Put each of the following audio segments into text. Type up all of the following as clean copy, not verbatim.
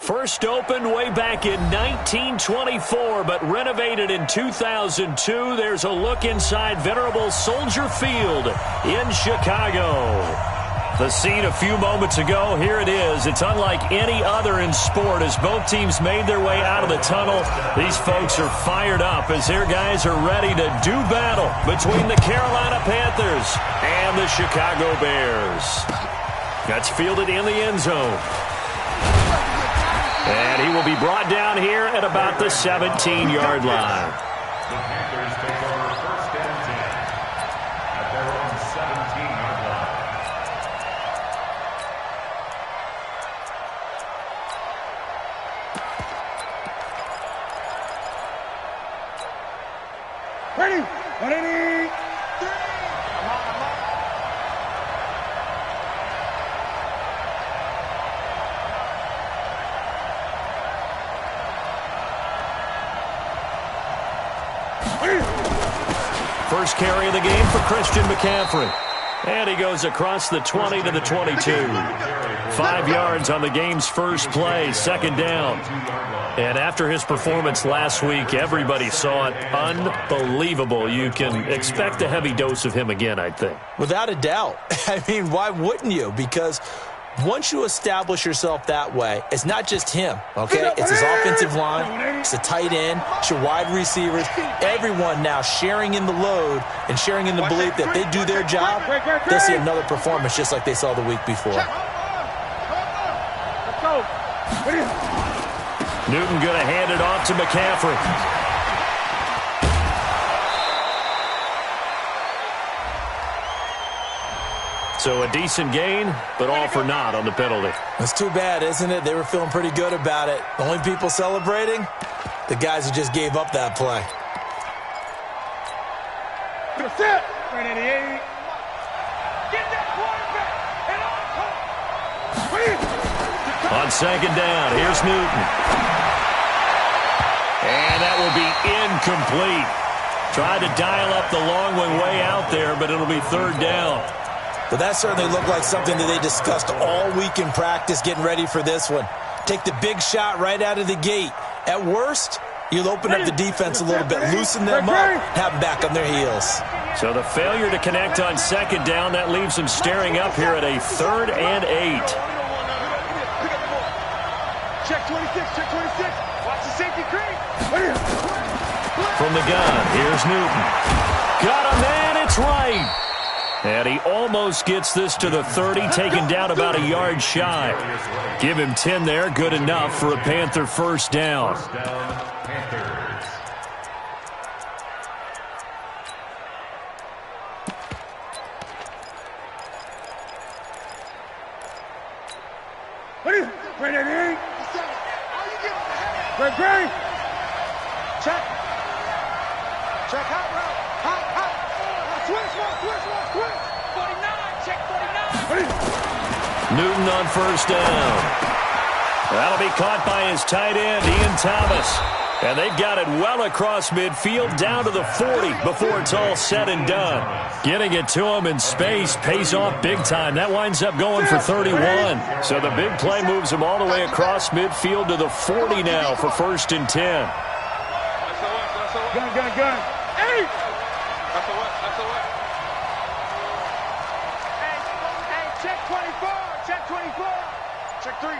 First opened way back in 1924, but renovated in 2002. There's a look inside venerable Soldier Field in Chicago. The scene a few moments ago, here it is. It's unlike any other in sport as both teams made their way out of the tunnel. These folks are fired up as their guys are ready to do battle between the Carolina Panthers and the Chicago Bears. That's fielded in the end zone. And he will be brought down here at about the 17-yard line. The Panthers take over first and 10 at their own 17-yard line. Ready? Ready? First carry of the game for Christian McCaffrey. And he goes across the 20 to the 22. 5 yards on the game's first play, second down. And after his performance last week, everybody saw it. Unbelievable. You can expect a heavy dose of him again, I think. Without a doubt. I mean, why wouldn't you? Because once you establish yourself that way, it's not just him, okay? It's his offensive line, it's the tight end, it's your wide receivers, everyone now sharing in the load and sharing in the belief that they do their job, they'll see another performance just like they saw the week before. Newton going to hand it off to McCaffrey. So a decent gain, but all for naught on the penalty. It's too bad, isn't it? They were feeling pretty good about it. The only people celebrating, the guys who just gave up that play. Get that quarterback. On second down, here's Newton. And that will be incomplete. Tried to dial up the long one way out there, but it'll be third down. But that certainly looked like something that they discussed all week in practice getting ready for this one. Take the big shot right out of the gate. At worst, you'll open up the defense a little bit, loosen them up, have them back on their heels. So the failure to connect on second down, that leaves them staring up here at a 3rd and 8. Check 26, check 26. Watch the safety creep. From the gun, here's Newton. Got him, and it's right. And he almost gets this to the 30, taken down about a yard shy. Give him 10 there, good enough for a Panther first down. First down, Panthers. Ready? Ready? Check. Check hot route. Hot. Twist. 49. Check 49. Newton on first down. That'll be caught by his tight end, Ian Thomas. And they've got it well across midfield down to the 40 before it's all said and done. Getting it to him in space pays off big time. That winds up going for 31. So the big play moves him all the way across midfield to the 40 now for 1st and 10. Gun. Hey! Hey, check 24. Check 3.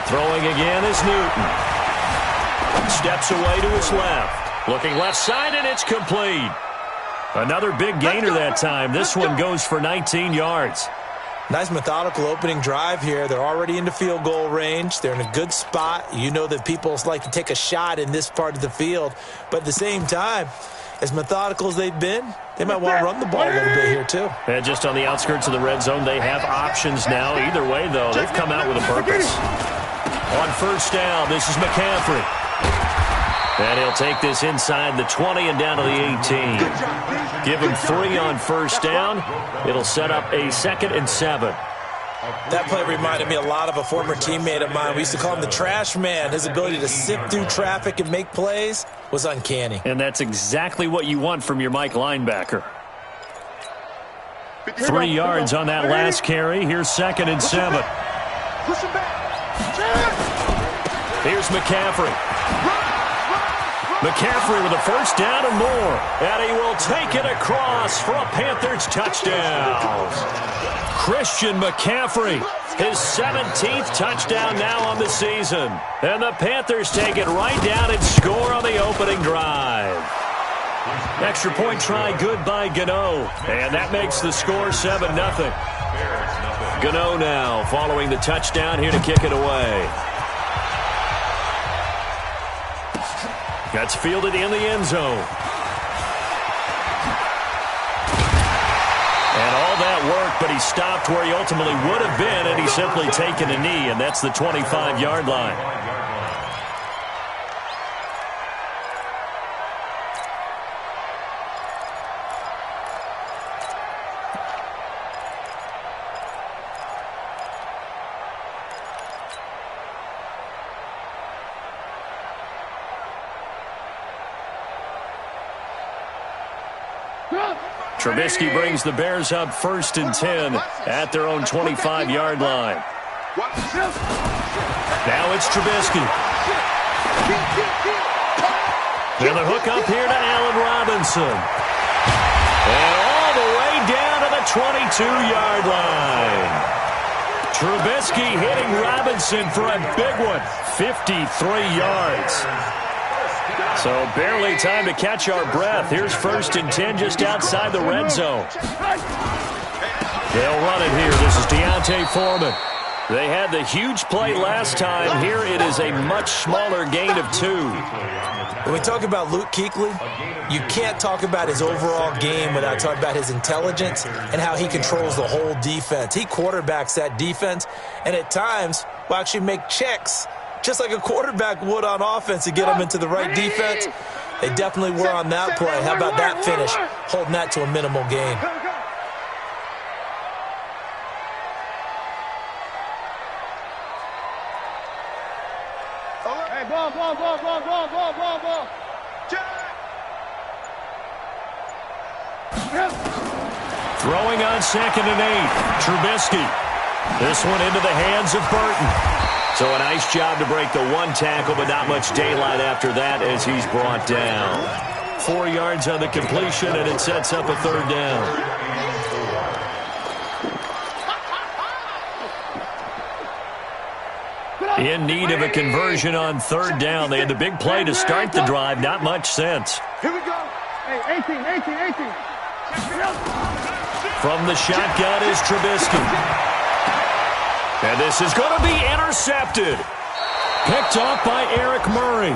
Throwing again is Newton. Steps away to his left. Looking left side, and it's complete. Another big gainer that time. This one goes for 19 yards. Nice methodical opening drive here. They're already into field goal range. They're in a good spot. You know that people like to take a shot in this part of the field. But at the same time, as methodical as they've been, they might want to run the ball a little bit here too. And just on the outskirts of the red zone, they have options now. Either way, though, they've come out with a purpose. On first down, this is McCaffrey. And he'll take this inside the 20 and down to the 18. Give him 3 on first down. It'll set up a 2nd and 7. That play reminded me a lot of a former teammate of mine. We used to call him the trash man. His ability to sift through traffic and make plays was uncanny. And that's exactly what you want from your Mike linebacker. 3 yards on that last carry. Here's 2nd and 7. Here's McCaffrey. McCaffrey with a first down and more. And he will take it across for a Panthers touchdown. Christian McCaffrey, his 17th touchdown now on the season. And the Panthers take it right down and score on the opening drive. Extra point try good by Gano. And that makes the score 7-0. Gano now following the touchdown here to kick it away. That's fielded in the end zone. And all that work, but he stopped where he ultimately would have been, and he's simply taken a knee, and that's the 25-yard line. Trubisky brings the Bears up 1st and 10 at their own 25-yard line. Now it's Trubisky. And the hook up here to Allen Robinson. And all the way down to the 22-yard line. Trubisky hitting Robinson for a big one, 53 yards. So barely time to catch our breath. Here's 1st and 10 just outside the red zone. They'll run it here. This is Deontay Foreman. They had the huge play last time. Here it is a much smaller gain of 2. When we talk about Luke Kuechly, you can't talk about his overall game without talking about his intelligence and how he controls the whole defense. He quarterbacks that defense, and at times will actually make checks just like a quarterback would on offense to get them into the right defense. They definitely were on that play. How about that finish? Holding that to a minimal gain. Hey, ball. Throwing on 2nd and 8. Trubisky. This one into the hands of Burton. So a nice job to break the one tackle, but not much daylight after that as he's brought down. 4 yards on the completion, and it sets up a 3rd down. In need of a conversion on 3rd down. They had the big play to start the drive. Not much sense. Here we go. Hey, 18. From the shotgun is Trubisky. And this is going to be intercepted. Picked off by Eric Murray.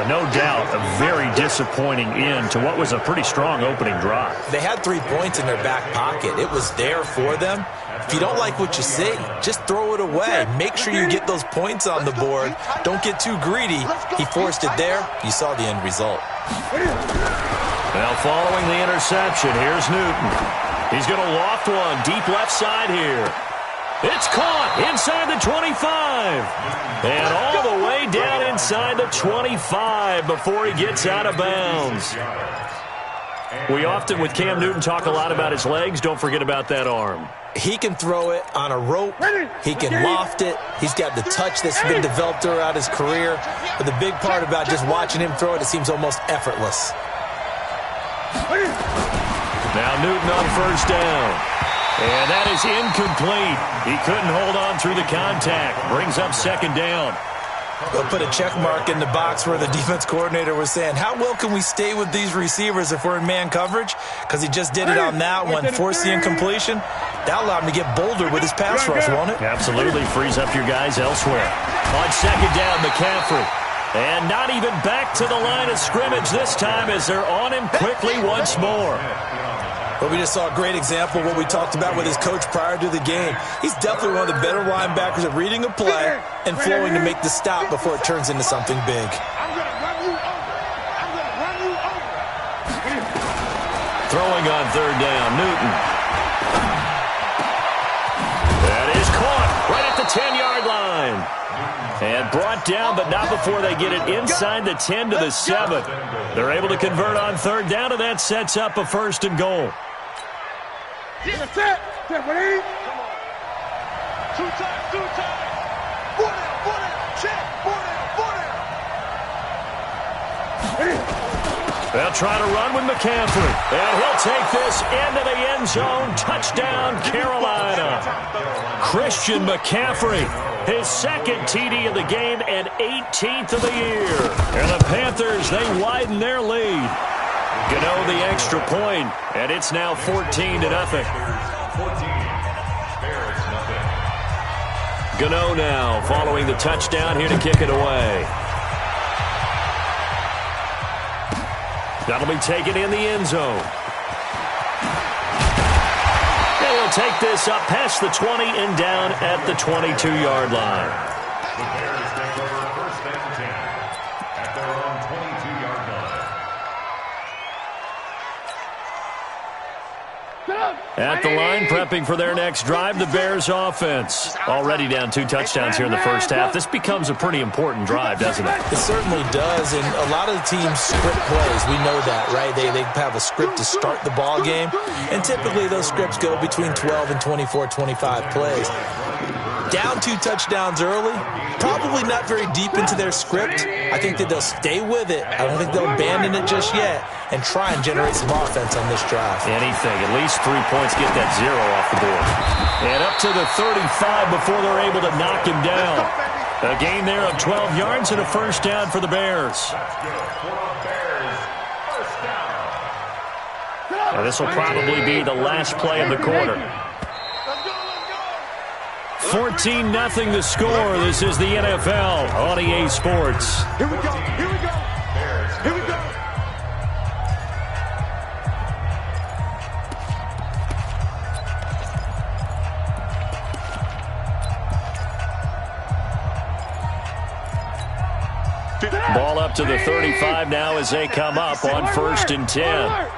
No doubt a very disappointing end to what was a pretty strong opening drive. They had 3 points in their back pocket. It was there for them. If you don't like what you see, just throw it away. Make sure you get those points on the board. Don't get too greedy. He forced it there. You saw the end result. Now following the interception, here's Newton. He's going to loft one deep left side here. It's caught inside the 25. And all the way down inside the 25 before he gets out of bounds. We often, with Cam Newton, talk a lot about his legs. Don't forget about that arm. He can throw it on a rope. He can loft it. He's got the touch that's been developed throughout his career. But the big part about just watching him throw it seems almost effortless. Now Newton on 1st down. And that is incomplete. He couldn't hold on through the contact. Brings up 2nd down. They'll put a check mark in the box where the defense coordinator was saying, how well can we stay with these receivers if we're in man coverage? Because he just did it on that one, forced the incompletion. That allowed him to get bolder with his pass rush, won't it? Absolutely. Frees up your guys elsewhere. On 2nd down, McCaffrey. And not even back to the line of scrimmage this time as they're on him quickly once more. But we just saw a great example of what we talked about with his coach prior to the game. He's definitely one of the better linebackers at reading a play and flowing to make the stop before it turns into something big. Throwing on 3rd down, Newton. That is caught right at the 10-yard line. And brought down, but not before they get it inside the 10 to the 7. They're able to convert on 3rd down, and that sets up a 1st and goal. That's it. Come on. 2 times. 4 down. Check. 4 down. They'll try to run with McCaffrey. And he'll take this into the end zone. Touchdown, Carolina. Christian McCaffrey, his second TD of the game and 18th of the year. And the Panthers, they widen their lead. Gano the extra point, and it's now 14-0. Gano now following the touchdown here to kick it away. That'll be taken in the end zone. And he'll take this up past the 20 and down at the 22-yard line. The Bears take over first and 10 at their own 22-yard line. At the line, prepping for their next drive, the Bears offense. Already down 2 touchdowns here in the first half. This becomes a pretty important drive, doesn't it? It certainly does, and a lot of the teams script plays. We know that, right? They have a script to start the ball game, and typically those scripts go between 12 and 24, 25 plays. Down 2 touchdowns early, probably not very deep into their script. I think that they'll stay with it. I don't think they'll abandon it just yet and try and generate some offense on this drive. Anything, at least 3 points, get that 0 off the board. And up to the 35 before they're able to knock him down. A gain there of 12 yards and a first down for the Bears. That's good for the Bears. First down. And this will probably be the last play of the quarter. 14-0 the score. This is the NFL on EA Sports. Here we go. Here we go. Here we go. Ball up to the 35 now as they come up on 1st and 10.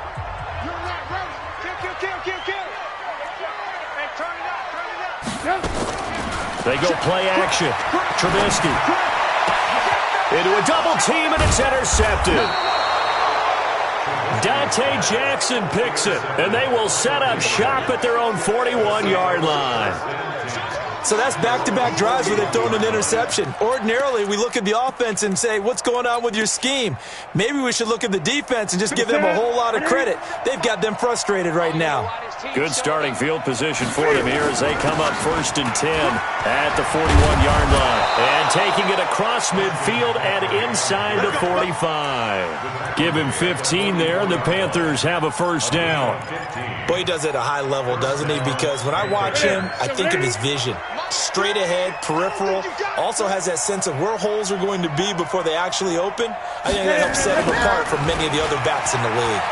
They go play action. Trubisky into a double team, and it's intercepted. Dante Jackson picks it, and they will set up shop at their own 41-yard line. So that's back-to-back drives where they've thrown an interception. Ordinarily, we look at the offense and say, what's going on with your scheme? Maybe we should look at the defense and just give them a whole lot of credit. They've got them frustrated right now. Good starting field position for them here as they come up 1st and 10 at the 41-yard line. And taking it across midfield and inside the 45. Give him 15 there, and the Panthers have a first down. Boy, he does it at a high level, doesn't he? Because when I watch him, I think of his vision. Straight ahead, peripheral, also has that sense of where holes are going to be before they actually open. I think that helps set him apart from many of the other backs in the league.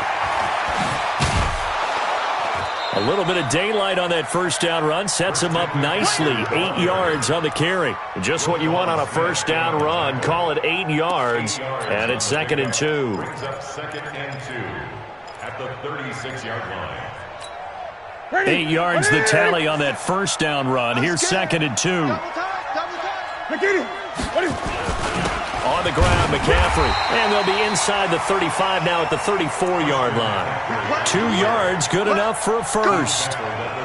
A little bit of daylight on that first down run sets him up nicely. 8 yards on the carry. Just what you want on a first down run. Call it 8 yards, and it's 2nd and 2. Brings up 2nd and 2 at the 36-yard line. 8 yards the tally on that first down run. Here's 2nd and 2. On the ground, McCaffrey. And they'll be inside the 35 now at the 34-yard line. 2 yards, good enough for a first.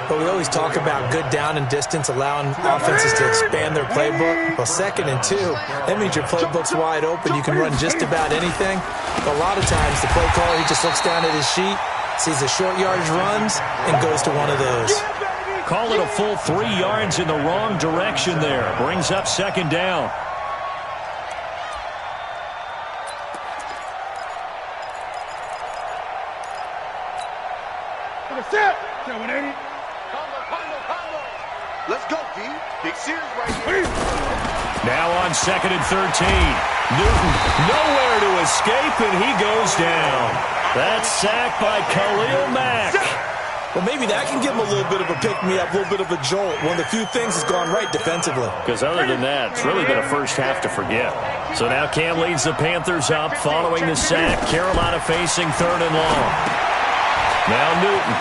But we always talk about good down and distance, allowing offenses to expand their playbook. Well, 2nd and 2, that means your playbook's wide open. You can run just about anything. But a lot of times, the play caller, he just looks down at his sheet, sees the short yardage runs, and goes to one of those. Call it a full 3 yards in the wrong direction there. Brings up 2nd down. Let's go, D. Big series right here. Now on 2nd and 13. Newton nowhere to escape, and he goes down. That's sacked by Khalil Mack. Well, maybe that can give him a little bit of a pick-me-up, a little bit of a jolt. One of the few things has gone right defensively. Because other than that, it's really been a first half to forget. So now Cam leads the Panthers up following the sack. Carolina facing 3rd and long. Now Newton.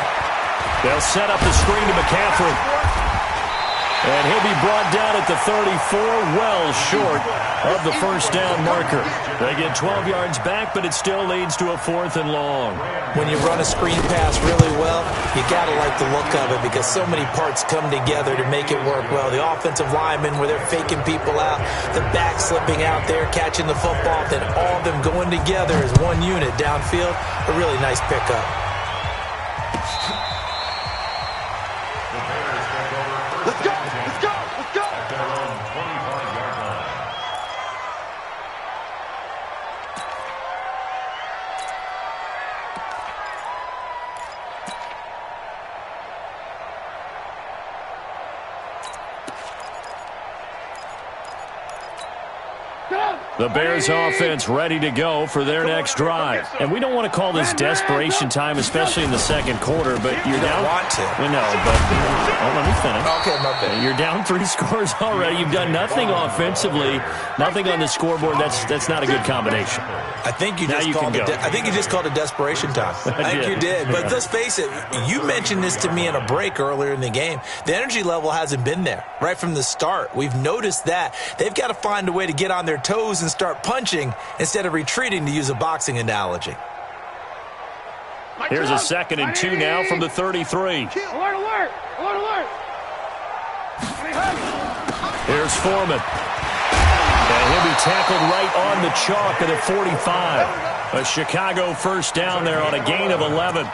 They'll set up the screen to McCaffrey. And he'll be brought down at the 34, well short of the first down marker. They get 12 yards back, but it still leads to a 4th and long. When you run a screen pass really well, you got to like the look of it because so many parts come together to make it work well. The offensive linemen, where they're faking people out, the back slipping out there, catching the football, then all of them going together as one unit downfield. A really nice pickup. Let's go! Let's go! Let's go! At their own 25-yard line. The Bears offense ready to go for their next drive. And we don't want to call this desperation time, especially in the second quarter, but you're down. Want to. We know, but let me finish. Okay, my bad. You're down 3 scores already. You've done nothing offensively, nothing on the scoreboard. That's not a good combination. I think you just called it. I think you just called it desperation time. I think you did. But let's face it. You mentioned this to me in a break earlier in the game. The energy level hasn't been there right from the start. We've noticed that they've got to find a way to get on their toes and start punching instead of retreating, to use a boxing analogy. Here's a 2nd and 2 now from the 33. Alert, alert! Alert, alert! Here's Foreman. And he'll be tackled right on the chalk at the 45. A Chicago first down there on a gain of 11.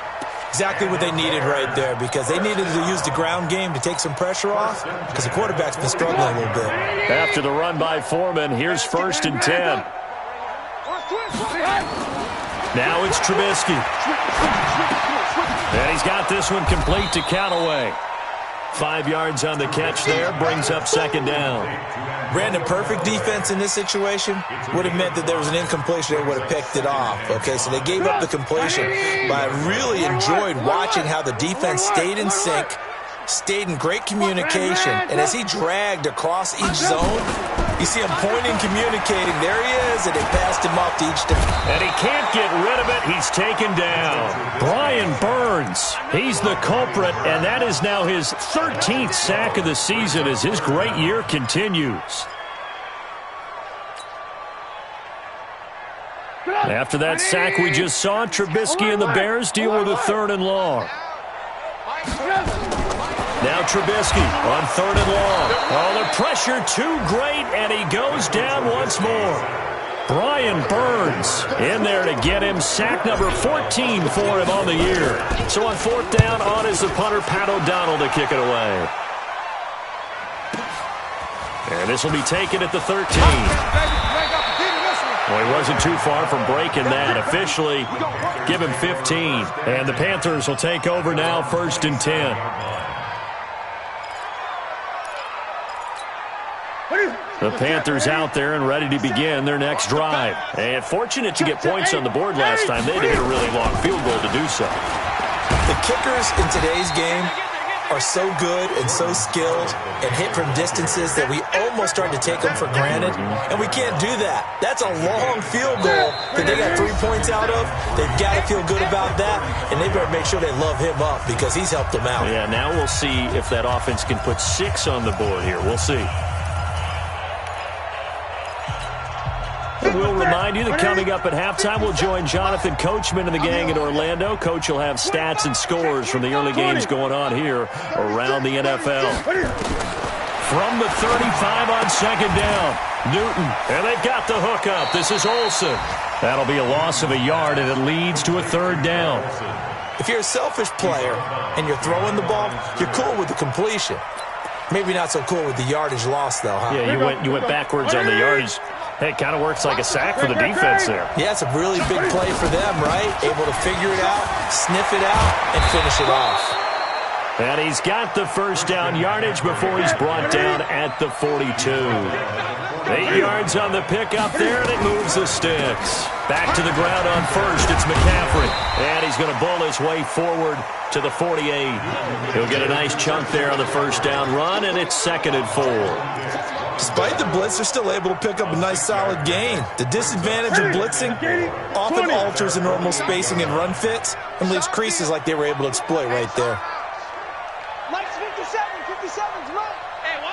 Exactly what they needed right there, because they needed to use the ground game to take some pressure off, because the quarterback's been struggling a little bit. After the run by Foreman, here's 1st and 10. Now it's Trubisky. And he's got this one complete to Callaway. 5 yards on the catch there, brings up 2nd down. Brandon, perfect defense in this situation would have meant that there was an incompletion. They would have picked it off. Okay, so they gave up the completion. But I really enjoyed watching how the defense stayed in sync, stayed in great communication, and as he dragged across each zone, you see him pointing, communicating. There he is, and they passed him off to each defense. And he can't get rid of it. He's taken down. Brian Burns, he's the culprit, and that is now his 13th sack of the season as his great year continues. After that sack we just saw, Trubisky and the Bears deal with a 3rd and long. Now Trubisky on 3rd and long. Oh, the pressure too great, and he goes down once more. Brian Burns in there to get him. Sack number 14 for him on the year. So on 4th down, on is the punter, Pat O'Donnell, to kick it away. And this will be taken at the 13. Well, he wasn't too far from breaking that. Officially, give him 15. And the Panthers will take over now, 1st and 10. The Panthers out there and ready to begin their next drive. And fortunate to get points on the board last time. They had to hit a really long field goal to do so. The kickers in today's game are so good and so skilled and hit from distances that we almost start to take them for granted, and we can't do that. That's a long field goal that they got 3 points out of. They've got to feel good about that, and they better make sure they love him up because he's helped them out. Yeah, now we'll see if that offense can put 6 on the board here. We'll see. We'll remind you that coming up at halftime, we'll join Jonathan Coachman and the gang in Orlando. Coach will have stats and scores from the early games going on here around the NFL. From the 35 on 2nd down, Newton, and they've got the hookup. This is Olsen. That'll be a loss of a yard, and it leads to a 3rd down. If you're a selfish player and you're throwing the ball, you're cool with the completion. Maybe not so cool with the yardage loss, though, huh? Yeah, you went backwards on the yardage. Hey, it kind of works like a sack for the defense there. Yeah, it's a really big play for them, right? Able to figure it out, sniff it out, and finish it off. And he's got the first down yardage before he's brought down at the 42. 8 yards on the pickup there, and it moves the sticks. Back to the ground on first, it's McCaffrey. And he's going to bull his way forward to the 48. He'll get a nice chunk there on the first down run, and it's 2nd and 4. Despite the blitz, they're still able to pick up a nice solid gain. The disadvantage of blitzing often alters the normal spacing and run fits and leaves creases like they were able to exploit right there. Mike's 57, 57's run. Hey, what?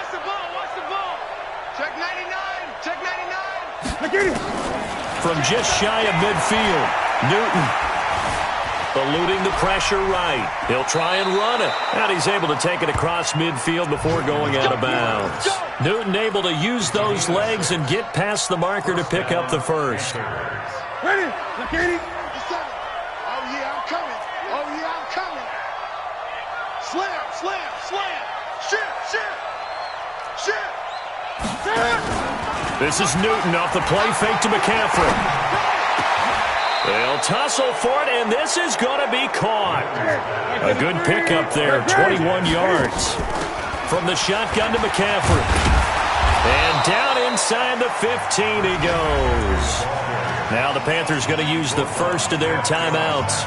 from just shy of midfield. Newton eluding the pressure right. He'll try and run it. And he's able to take it across midfield before going out of bounds. Newton able to use those legs and get past the marker to pick up the first. Ready? Look at him. Oh, yeah, I'm coming. Oh, yeah, I'm coming. Slam, slam, slam. Shit, shit. Shit. This is Newton off the play fake to McCaffrey. They'll tussle for it, and this is going to be caught. A good pickup there, 21 yards. From the shotgun to McCaffrey. And down inside the 15 he goes. Now the Panthers going to use the first of their timeouts,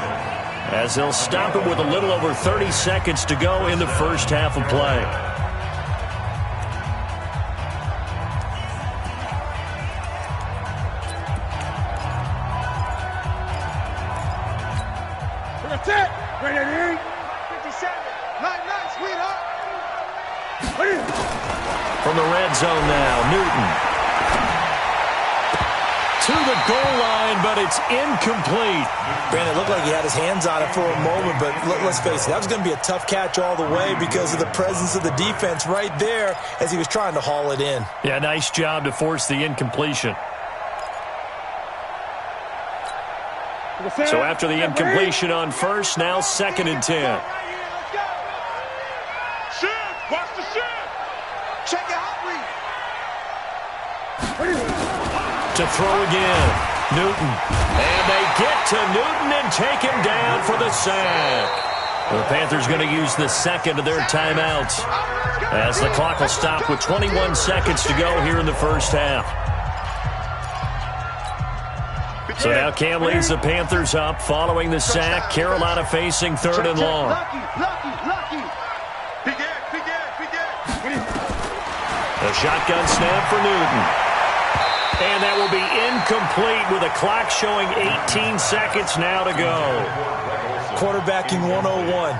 as they'll stop it with a little over 30 seconds to go in the first half of play. That's it. Ready, ready. 57. Night, sweetheart. From the red zone now, Newton. To the goal line, but it's incomplete. Brandon, it looked like he had his hands on it for a moment, but let's face it, that was going to be a tough catch all the way because of the presence of the defense right there as he was trying to haul it in. Yeah, nice job to force the incompletion. So after the incompletion on first, now 2nd and 10. Shit, watch the shit. Check it out, To throw again, Newton. And they get to Newton and take him down for the sack. The Panthers going to use the second of their timeouts, as the clock will stop with 21 seconds to go here in the first half. So now Cam leads the Panthers up following the sack. Carolina facing 3rd and long. Lucky. A shotgun snap for Newton. And that will be incomplete with a clock showing 18 seconds now to go. Quarterbacking 101.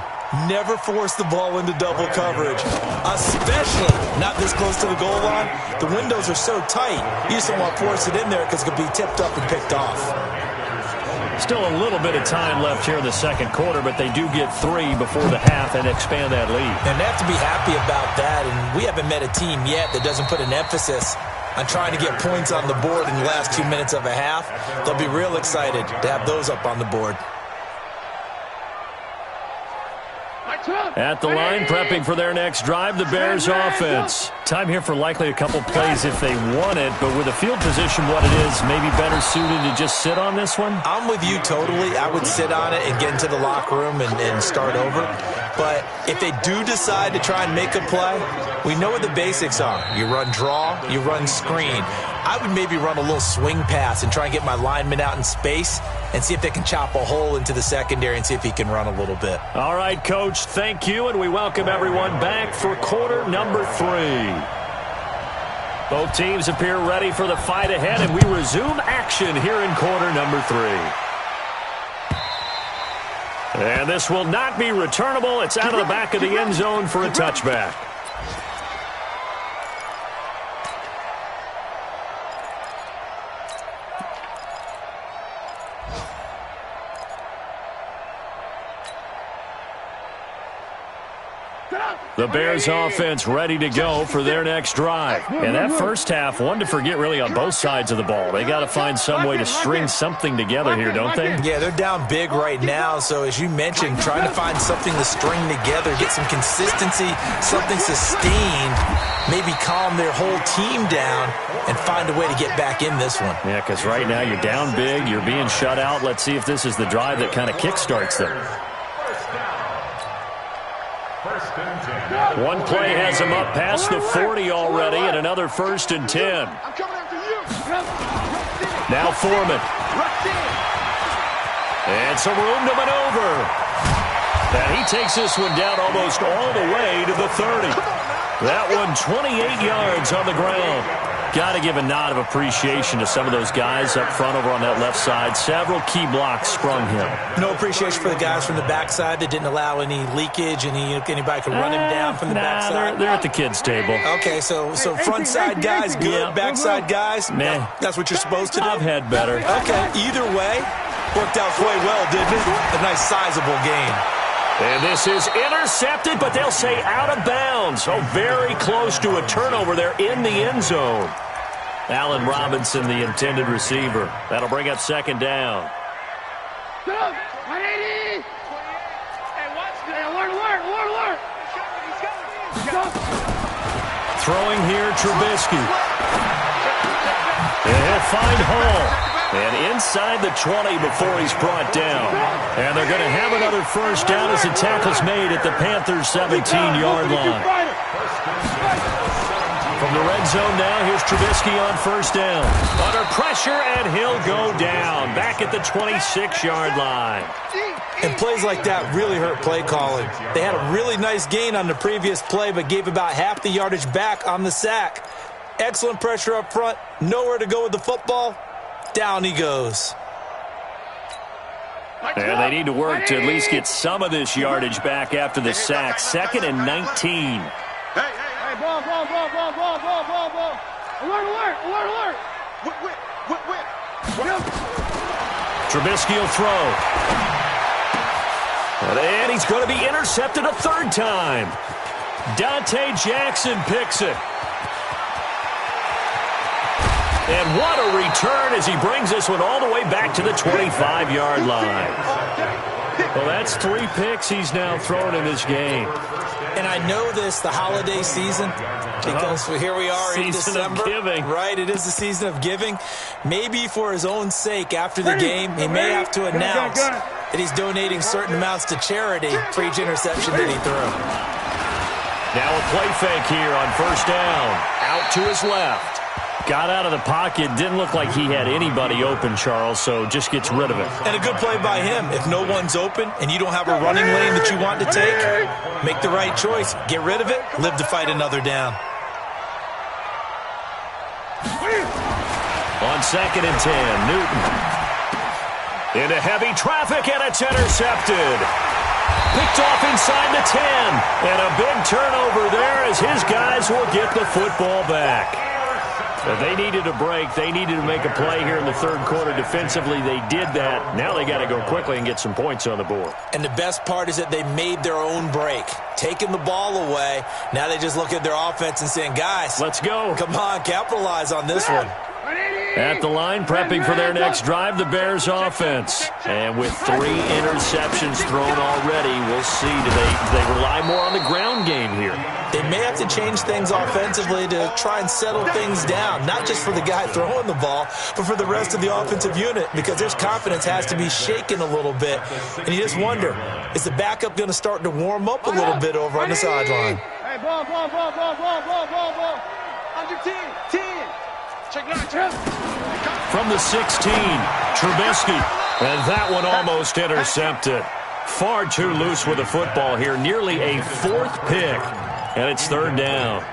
Never force the ball into double coverage, especially not this close to the goal line. The windows are so tight, you just don't want to force it in there because it could be tipped up and picked off. Still a little bit of time left here in the second quarter, but they do get 3 before the half and expand that lead. And they have to be happy about that, and we haven't met a team yet that doesn't put an emphasis on trying to get points on the board in the last 2 minutes of a half. They'll be real excited to have those up on the board. At the line, prepping for their next drive, the Bears offense. Time here for likely a couple plays if they want it, but with the field position what it is, maybe better suited to just sit on this one? I'm with you totally. I would sit on it and get into the locker room and start over. But if they do decide to try and make a play, we know what the basics are. You run draw, you run screen. I would maybe run a little swing pass and try and get my lineman out in space and see if they can chop a hole into the secondary and see if he can run a little bit. All right, Coach, thank you, and we welcome everyone back for quarter number 3. Both teams appear ready for the fight ahead, and we resume action here in quarter number 3. And this will not be returnable. It's out of the back of the end zone for a touchback. The Bears offense ready to go for their next drive. And that first half, one to forget really on both sides of the ball. They got to find some way to string something together here, don't they? Yeah, they're down big right now. So as you mentioned, trying to find something to string together, get some consistency, something sustained, maybe calm their whole team down and find a way to get back in this one. Yeah, because right now you're down big, you're being shut out. Let's see if this is the drive that kind of kickstarts them. One play has him up past the 40 already, and another 1st and 10. Now Foreman. And some room to maneuver. And he takes this one down almost all the way to the 30. That one 28 yards on the ground. Got to give a nod of appreciation to some of those guys up front over on that left side. Several key blocks sprung him. No appreciation for the guys from the backside that didn't allow any leakage, anybody could run him down from the backside. They're at the kids' table. Okay, so front side guys good, Yeah. backside guys, Nah. that's what you're supposed to do? I've had better. Okay, either way, worked out quite well, didn't it? A nice sizable gain. And this is intercepted, but they'll say out of bounds. Oh, very close to a turnover there in the end zone. Allen Robinson, the intended receiver. That'll bring up second down. Throwing here, Trubisky. And he'll find Hall. And inside the 20 before he's brought down. And they're going to have another first down as the tackle's made at the Panthers' 17-yard line. From the red zone now, here's Trubisky on first down. Under pressure, and he'll go down. Back at the 26-yard line. And plays like that really hurt play calling. They had a really nice gain on the previous play, but gave about half the yardage back on the sack. Excellent pressure up front. Nowhere to go with the football. Down he goes. And they need to work to at least get some of this yardage back after the sack. 2nd and 19. Hey, ball. Alert. Whip. Trubisky will throw. And he's going to be intercepted a third time. Dante Jackson picks it. And what a return as he brings this one all the way back to the 25-yard line. Well, that's 3 picks he's now thrown in this game. And I know this, the holiday season, because here we are in December. Season of giving. Right, it is the season of giving. Maybe for his own sake, after the game, he may have to announce that he's donating certain amounts to charity for each interception that he threw. Now a play fake here on first down. Out to his left. Got out of the pocket. Didn't look like he had anybody open, Charles, so just gets rid of it. And a good play by him. If no one's open and you don't have a running lane that you want to take, make the right choice. Get rid of it. Live to fight another down. On 2nd and 10, Newton. Into heavy traffic, and it's intercepted. Picked off inside the 10. And a big turnover there as his guys will get the football back. But they needed a break. They needed to make a play here in the third quarter. Defensively, they did that. Now they got to go quickly and get some points on the board. And the best part is that they made their own break. Taking the ball away. Now they just look at their offense and saying, guys, let's go. Come on, capitalize on this one. At the line, prepping for their next drive, the Bears offense. And with 3 interceptions thrown already, we'll see. Do they rely more on the ground game here? They may have to change things offensively to try and settle things down, not just for the guy throwing the ball, but for the rest of the offensive unit, because their confidence has to be shaken a little bit. And you just wonder, is the backup going to start to warm up a little bit over on the sideline? Hey, ball. Under 10. Check it out. From the 16, Trubisky. And that one almost intercepted. Far too loose with the football here. Nearly a 4th pick. And it's 3rd down.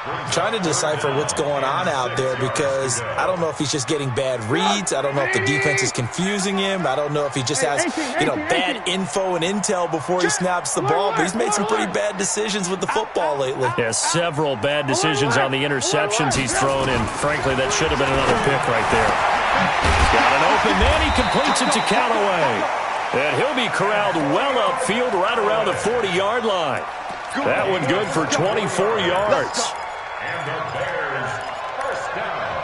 I'm trying to decipher what's going on out there because I don't know if he's just getting bad reads. I don't know if the defense is confusing him. I don't know if he just has, bad info and intel before he snaps the ball. But he's made some pretty bad decisions with the football lately. Yeah, several bad decisions on the interceptions he's thrown in. Frankly, that should have been another pick right there. Got an open man. He completes it to Callaway. And he'll be corralled well upfield right around the 40-yard line. That one good for 24 yards. And the Bears first down.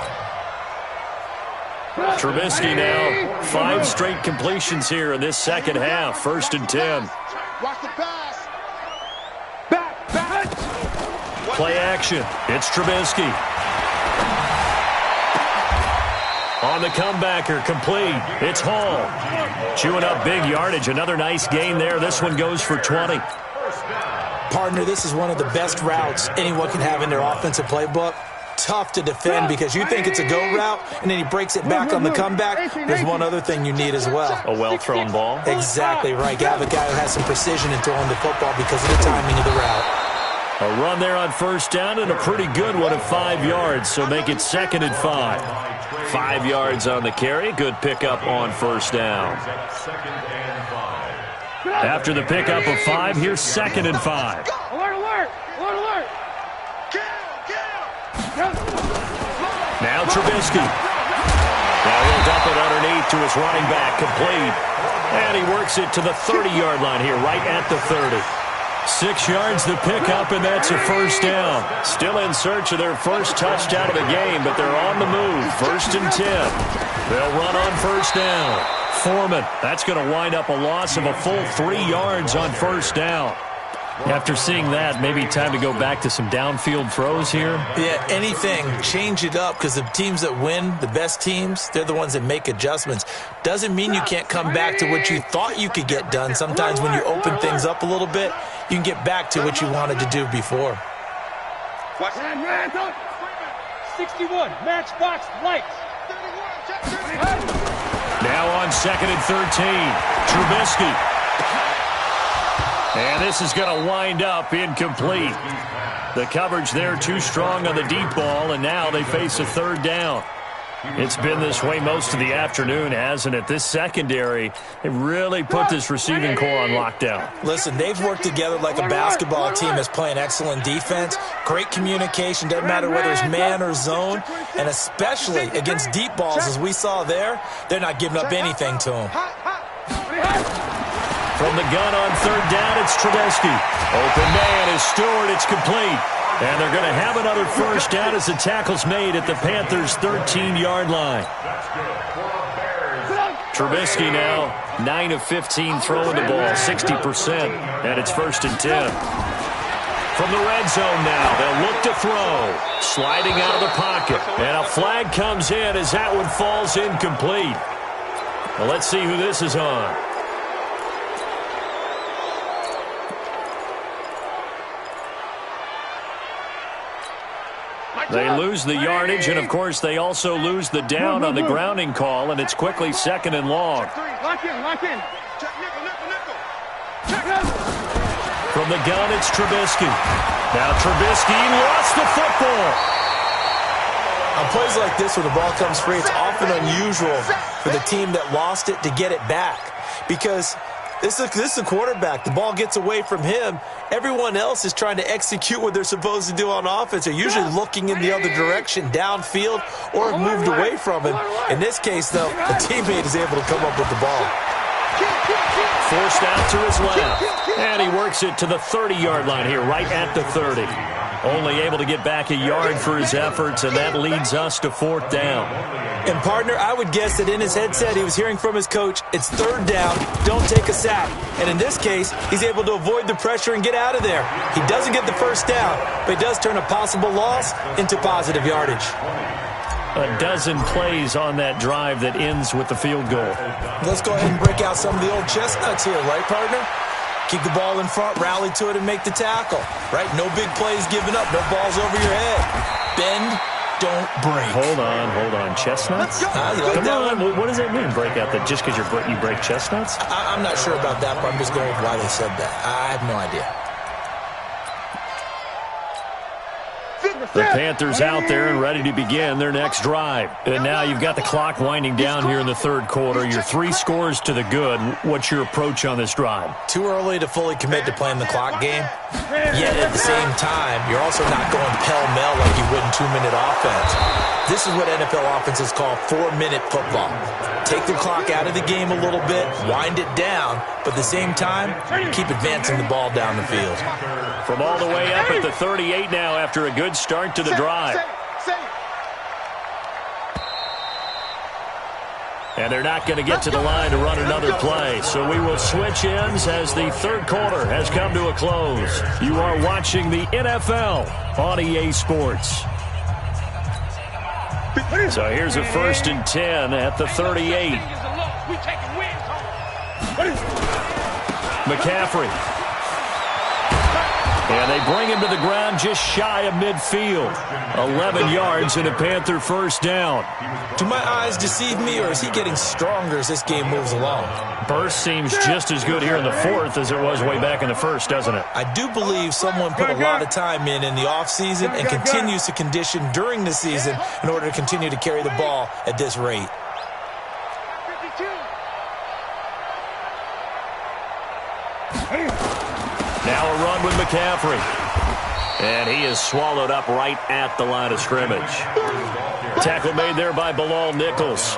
Trubisky now, 5 straight completions here in this second half. 1st and 10. Watch the pass. Back. Play action. It's Trubisky. On the comebacker, complete. It's Hall. Chewing up big yardage. Another nice gain there. This one goes for 20. Partner, this is one of the best routes anyone can have in their offensive playbook. Tough to defend because you think it's a go route, and then he breaks it back on the comeback. There's one other thing you need as well. A well-thrown ball. Exactly right. You have a guy who has some precision in throwing the football because of the timing of the route. A run there on first down and a pretty good one of 5 yards, so make it 2nd and 5. 5 yards on the carry. Good pickup on first down. After the pickup of 5, here's 2nd and 5. Alert, alert! Alert, alert! Now Trubisky. Now he'll dump it underneath to his running back, complete. And he works it to the 30-yard line here, right at the 30. 6 yards the pickup, and that's a first down. Still in search of their first touchdown of the game, but they're on the move. 1st and 10. They'll run on first down. Foreman, that's going to wind up a loss of a full 3 yards on first down. After seeing that, maybe time to go back to some downfield throws here. Yeah, anything. Change it up, because the teams that win, the best teams, they're the ones that make adjustments. Doesn't mean you can't come back to what you thought you could get done. Sometimes when you open things up a little bit, you can get back to what you wanted to do before. 61, matchbox lights. Now on 2nd and 13, Trubisky. And this is going to wind up incomplete. The coverage there too strong on the deep ball, and now they face a 3rd down. It's been this way most of the afternoon, hasn't it? This secondary, they really put this receiving core on lockdown. Listen, they've worked together like a basketball team that's playing excellent defense. Great communication, doesn't matter whether it's man or zone. And especially against deep balls, as we saw there, they're not giving up anything to them. From the gun on 3rd down, it's Trubisky. Open man is Stewart. It's complete. And they're going to have another first down as the tackle's made at the Panthers' 13-yard line. Trubisky now 9 of 15 throwing the ball, 60%. And it's 1st and 10. From the red zone now, they'll look to throw. Sliding out of the pocket. And a flag comes in as that one falls incomplete. Well, let's see who this is on. They lose the yardage, and, of course, they also lose the down on the grounding call, and it's quickly 2nd and long. Lock in, lock in. From the gun, it's Trubisky. Now Trubisky lost the football. On plays like this where the ball comes free, it's often unusual for the team that lost it to get it back, because this is a quarterback. The ball gets away from him. Everyone else is trying to execute what they're supposed to do on offense. They're usually looking in the other direction, downfield, or moved away from him. In this case, though, a teammate is able to come up with the ball. Forced out to his left. And he works it to the 30-yard line here, right at the 30. Only able to get back a yard for his efforts, and that leads us to 4th down. And, partner, I would guess that in his headset he was hearing from his coach, it's 3rd down, don't take a sack. And in this case, he's able to avoid the pressure and get out of there. He doesn't get the first down, but he does turn a possible loss into positive yardage. A dozen plays on that drive that ends with the field goal. Let's go ahead and break out some of the old chestnuts here, right, partner? Keep the ball in front, rally to it, and make the tackle, right? No big plays given up, no balls over your head. Bend, don't break. Hold on. Chestnuts? You like that one? What does that mean, break out? That just because you break chestnuts? I'm not sure about that, but I'm just going with why they said that. I have no idea. The Panthers out there and ready to begin their next drive. And now you've got the clock winding down here in the 3rd quarter. You're 3 scores to the good. What's your approach on this drive? Too early to fully commit to playing the clock game. Yet at the same time, you're also not going pell-mell like you would in 2-minute offense. This is what NFL offenses call 4-minute football. Take the clock out of the game a little bit, wind it down, but at the same time, keep advancing the ball down the field. From all the way up at the 38 now after a good start to the drive. And they're not going to get to the line to run another play. So we will switch ends as the 3rd quarter has come to a close. You are watching the NFL on EA Sports. So here's a 1st and 10 at the 38. McCaffrey. And they bring him to the ground just shy of midfield. 11 yards and a Panther first down. Do my eyes deceive me, or is he getting stronger as this game moves along? Burst seems just as good here in the fourth as it was way back in the first, doesn't it? I do believe someone put a lot of time in the offseason and continues to condition during the season in order to continue to carry the ball at this rate. Now a run with McCaffrey. And he is swallowed up right at the line of scrimmage. Tackle made there by Bilal Nichols.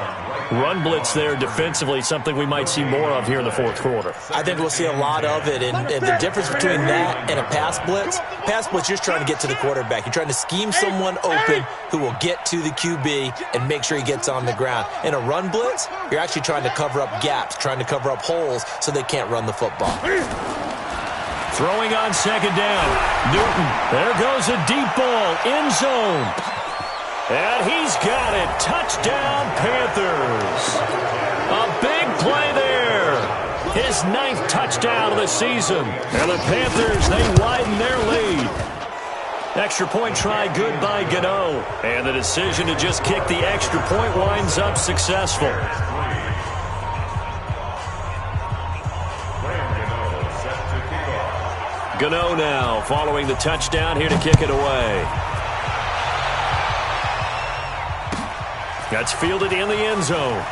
Run blitz there defensively, something we might see more of here in the fourth quarter. I think we'll see a lot of it, and the difference between that and a pass blitz, you're trying to get to the quarterback. You're trying to scheme someone open who will get to the QB and make sure he gets on the ground. In a run blitz, you're actually trying to cover up gaps, trying to cover up holes so they can't run the football. Throwing on second down. Newton. There goes a deep ball. End zone. And he's got it. Touchdown, Panthers. A big play there. His 9th touchdown of the season. And the Panthers, they widen their lead. Extra point try good by Gano. And the decision to just kick the extra point winds up successful. Gano now following the touchdown here to kick it away. That's fielded in the end zone.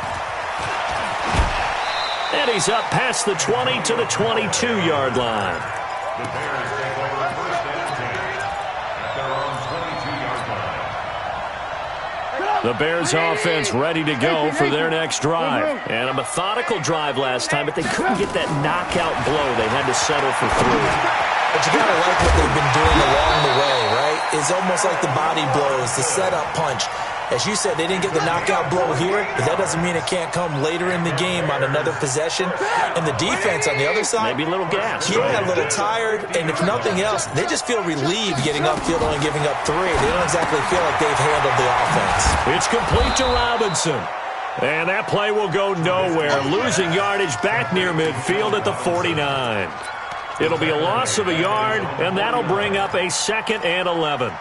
And he's up past the 20 to the 22-yard line. The Bears take over first and 10 at their own 22-yard line. The Bears offense ready to go for their next drive. And a methodical drive last time, but they couldn't get that knockout blow. They had to settle for 3. But you got to like what they've been doing along the way, right? It's almost like the body blows, the setup punch. As you said, they didn't get the knockout blow here, but that doesn't mean it can't come later in the game on another possession. And the defense on the other side, maybe a little gas. Yeah, a little tired. And if nothing else, they just feel relieved getting upfield only giving up 3. They don't exactly feel like they've handled the offense. It's complete to Robinson. And that play will go nowhere. Losing yardage back near midfield at the 49. It'll be a loss of a yard, and that'll bring up a 2nd and 11.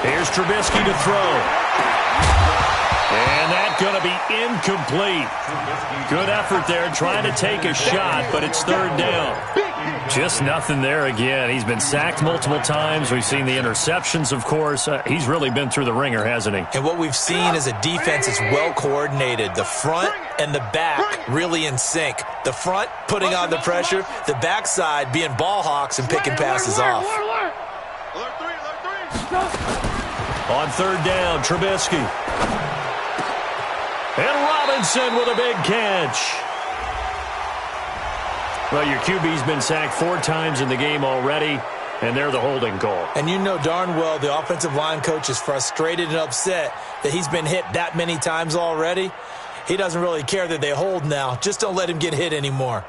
Here's Trubisky to throw. And that's going to be incomplete. Good effort there trying to take a shot, but it's 3rd down. Just nothing there again. He's been sacked multiple times. We've seen the interceptions, of course. He's really been through the ringer, hasn't he? And what we've seen is a defense that's well coordinated. The front and the back really in sync. The front putting on the pressure, the backside being ball hawks and picking passes off. On 3rd down, Trubisky. And Robinson with a big catch. Well, your QB's been sacked 4 times in the game already, and they're the holding call. And you know darn well the offensive line coach is frustrated and upset that he's been hit that many times already. He doesn't really care that they hold now. Just don't let him get hit anymore.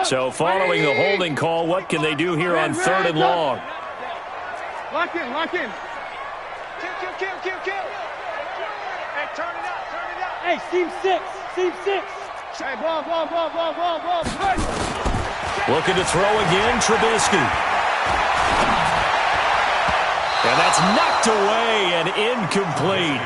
So following the holding call, what can they do here on 3rd and long? Lock in, lock in. Kill. Hey, turn it up. Hey, seam 6. Hey, ball. Looking to throw again, Trubisky. And that's knocked away and incomplete.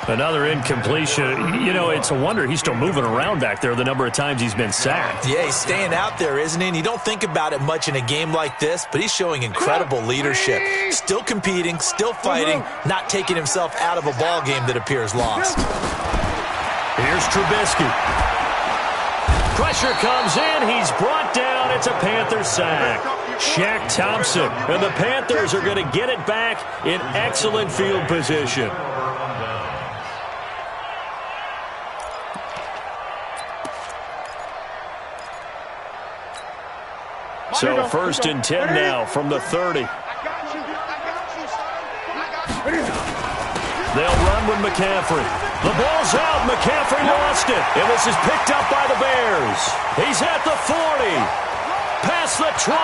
Another incompletion. You know, it's a wonder he's still moving around back there the number of times he's been sacked. Yeah, he's staying out there, isn't he? And you don't think about it much in a game like this, but he's showing incredible leadership. Still competing, still fighting, not taking himself out of a ball game that appears lost. Here's Trubisky. Pressure comes in. He's brought down. It's a Panther sack. Shaq Thompson. And the Panthers are going to get it back in excellent field position. So 1st and 10 now from the 30. They'll run with McCaffrey. The ball's out. McCaffrey lost it. And this is picked up by the Bears. He's at the 40. Pass across the 20,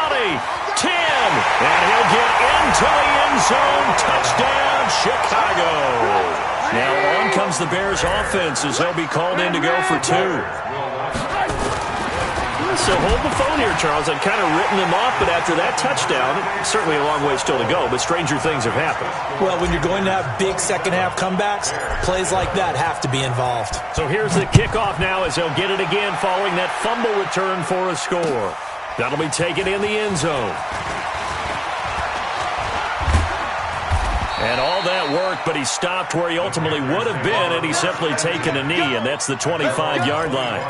10, and he'll get into the end zone. Touchdown, Chicago. Now on comes the Bears offense as they'll be called in to go for 2. So hold the phone here, Charles. I'd kind of written them off, but after that touchdown, certainly a long way still to go, but stranger things have happened. Well, when you're going to have big second-half comebacks, plays like that have to be involved. So here's the kickoff now as they'll get it again following that fumble return for a score. That'll be taken in the end zone. And all that work, but he stopped where he ultimately would have been, and he's simply taken a knee, and that's the 25-yard line.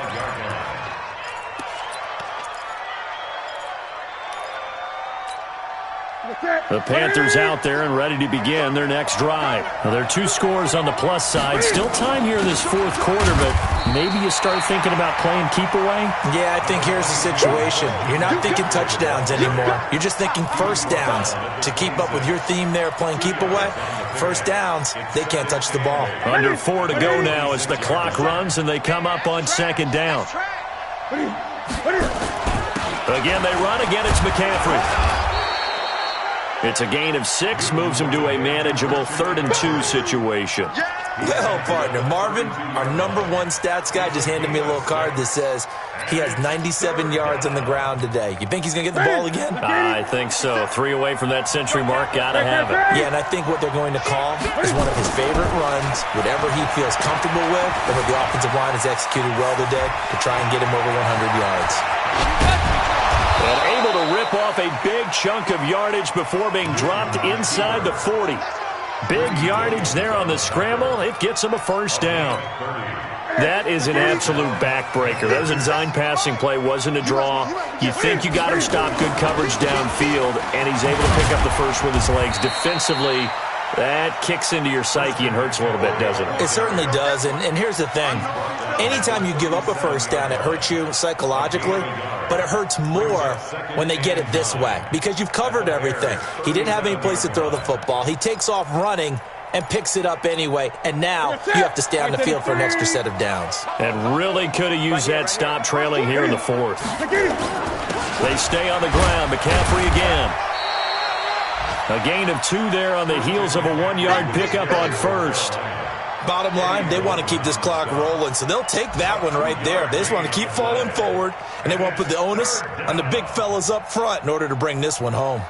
The Panthers out there and ready to begin their next drive. Now, there are 2 scores on the plus side. Still time here in this fourth quarter, but maybe you start thinking about playing keep away? Yeah, I think here's the situation. You're not thinking touchdowns anymore. You're just thinking first downs. To keep up with your theme there, playing keep away, first downs, they can't touch the ball. Under 4 to go now as the clock runs and they come up on second down. Again, they run. Again, it's McCaffrey. It's a gain of 6, moves him to a manageable 3rd and 2 situation. Well, partner, Marvin, our #1 stats guy, just handed me a little card that says he has 97 yards on the ground today. You think he's going to get the ball again? I think so. 3 away from that century mark. Got to have it. Yeah, and I think what they're going to call is one of his favorite runs, whatever he feels comfortable with, and what the offensive line has executed well today to try and get him over 100 yards. And able to rip off a big chunk of yardage before being dropped inside the 40. Big yardage there on the scramble. It gets him a first down. That is an absolute backbreaker. That was a design passing play, wasn't a draw. You think you got him stopped, good coverage downfield, and he's able to pick up the first with his legs. Defensively, that kicks into your psyche and hurts a little bit, doesn't it? It certainly does, and here's the thing. Anytime you give up a first down, it hurts you psychologically, but it hurts more when they get it this way because you've covered everything. He didn't have any place to throw the football. He takes off running and picks it up anyway, and now you have to stay on the field for an extra set of downs. And really could have used that stop trailing here in the 4th. They stay on the ground. McCaffrey again. A gain of 2 there on the heels of a 1-yard pickup on first. Bottom line, they want to keep this clock rolling, so they'll take that one right there. They just want to keep falling forward, and they want to put the onus on the big fellas up front in order to bring this one home.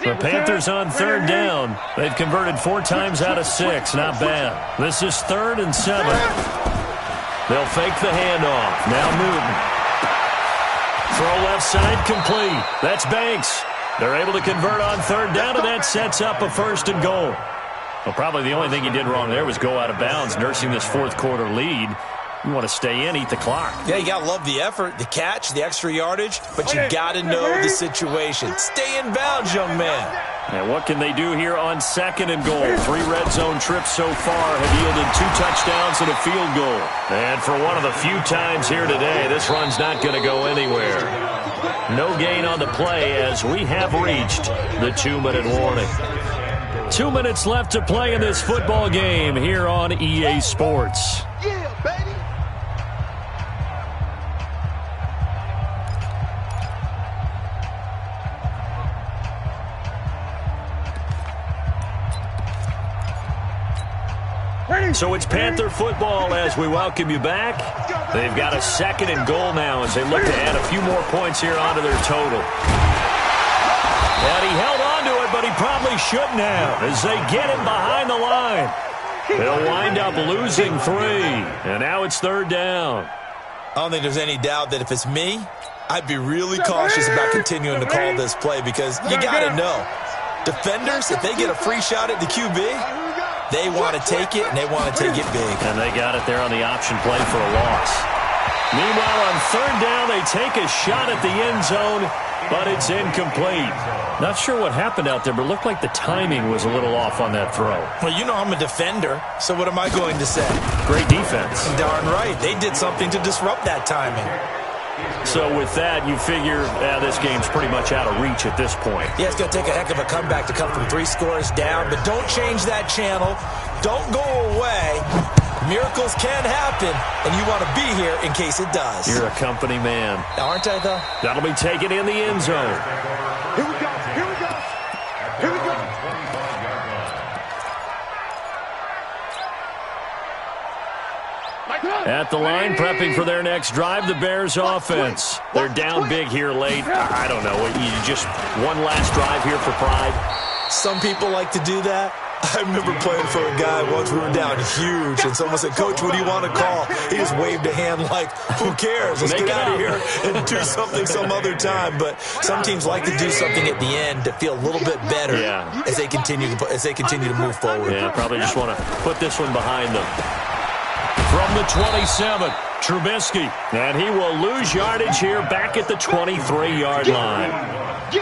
The Panthers on 3rd down. They've converted 4 times out of 6. Not bad. This is 3rd and 7. They'll fake the handoff. Now Newton. Throw left side complete. That's Banks. They're able to convert on 3rd down, and that sets up a 1st and goal. Well, probably the only thing he did wrong there was go out of bounds, nursing this 4th quarter lead. You want to stay in, eat the clock. Yeah, you got to love the effort, the catch, the extra yardage, but you got to know the situation. Stay in bounds, young man. And what can they do here on 2nd and goal? 3 red zone trips so far have yielded 2 touchdowns and a field goal. And for one of the few times here today, this run's not going to go anywhere. No gain on the play as we have reached the 2-minute warning. 2 minutes left to play in this football game here on EA Sports. Yeah, baby. So it's Panther football as we welcome you back. They've got a 2nd and goal now as they look to add a few more points here onto their total. And he held on to it, but he probably shouldn't have as they get him behind the line. They'll wind up losing 3, and now it's 3rd down. I don't think there's any doubt that if it's me, I'd be really cautious about continuing to call this play because you got to know. Defenders, if they get a free shot at the QB, they want to take it, and they want to take it big. And they got it there on the option play for a loss. Meanwhile, on 3rd down, they take a shot at the end zone, but it's incomplete. Not sure what happened out there, but it looked like the timing was a little off on that throw. Well, you know I'm a defender, so what am I going to say? Great defense. Darn right. They did something to disrupt that timing. So with that, you figure this game's pretty much out of reach at this point. Yeah, it's going to take a heck of a comeback to come from 3 scores down, but don't change that channel. Don't go away. Miracles can happen, and you want to be here in case it does. You're a company man. Aren't I, though? That'll be taken in the end zone. Here we go. Here we go. Here we go. At the line, prepping for their next drive, the Bears offense. They're down big here late. I don't know. You just one last drive here for pride? Some people like to do that. I remember playing for a guy once. We were down huge, and someone said, "Coach, what do you want to call?" He just waved a hand like, "Who cares? Let's get out of here and do something some other time." But some teams like to do something at the end to feel a little bit better as they continue to move forward. Yeah, probably just want to put this one behind them. From the 27, Trubisky, and he will lose yardage here back at the 23-yard line.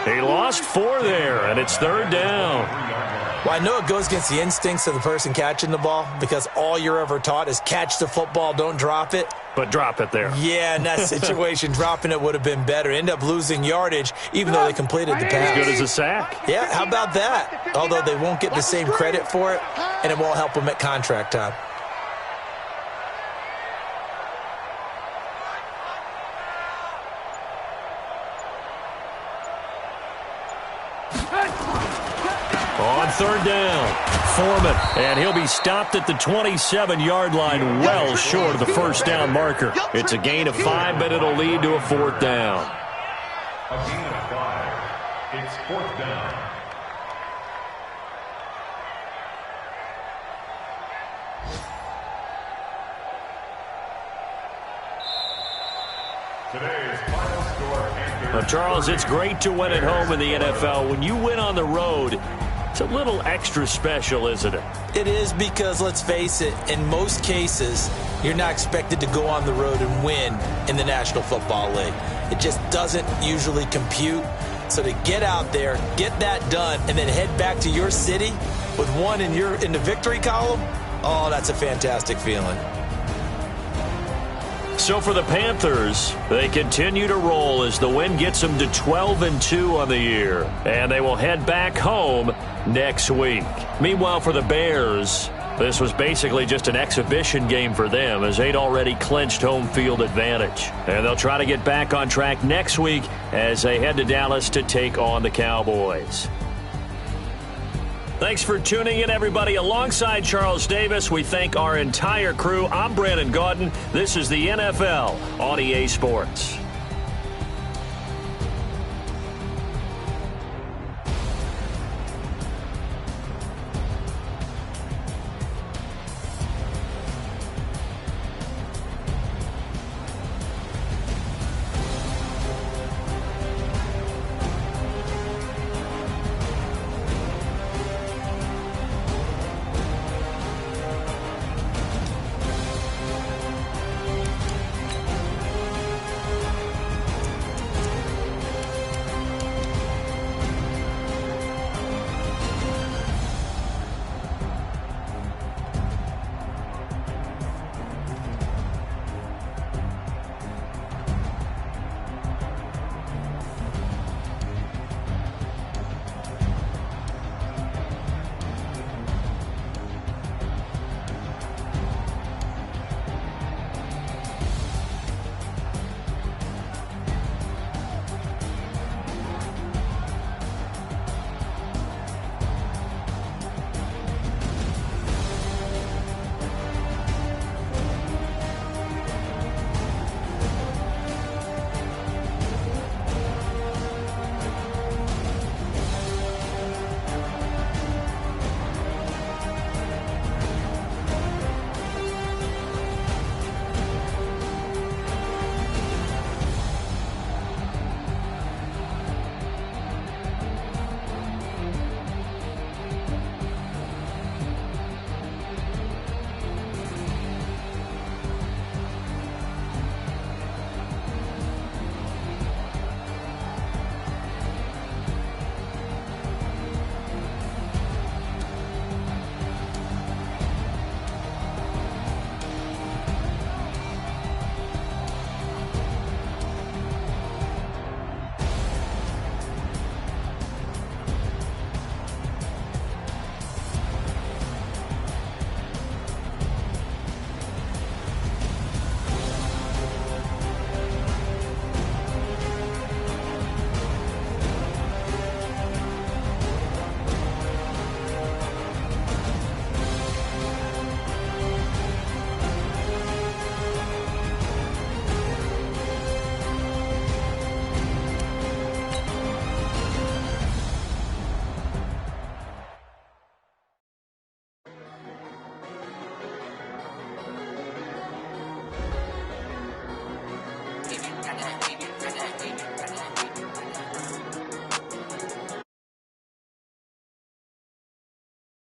He lost 4 there, and it's 3rd down. Well, I know it goes against the instincts of the person catching the ball because all you're ever taught is catch the football, don't drop it. But drop it there. Yeah, in that situation, dropping it would have been better. End up losing yardage even though they completed the pass. As good as a sack. Yeah, how about that? Although they won't get the same credit for it, and it won't help them at contract time. On 3rd down, Foreman, and he'll be stopped at the 27-yard line, well short of the first down marker. It's a gain of 5, but it'll lead to a 4th down. A gain of 5. It's 4th down. Today's final score, Panthers. Well, Charles, it's great to win at home in the NFL. When you win on the road, it's a little extra special, isn't it? It is because, let's face it, in most cases, you're not expected to go on the road and win in the National Football League. It just doesn't usually compute. So to get out there, get that done, and then head back to your city with one in the victory column, oh, that's a fantastic feeling. So for the Panthers, they continue to roll as the win gets them to 12-2 on the year. And they will head back home next week. Meanwhile, for the Bears, this was basically just an exhibition game for them as they'd already clinched home field advantage. And they'll try to get back on track next week as they head to Dallas to take on the Cowboys. Thanks for tuning in, everybody. Alongside Charles Davis, we thank our entire crew. I'm Brandon Gaudin. This is the NFL on EA Sports.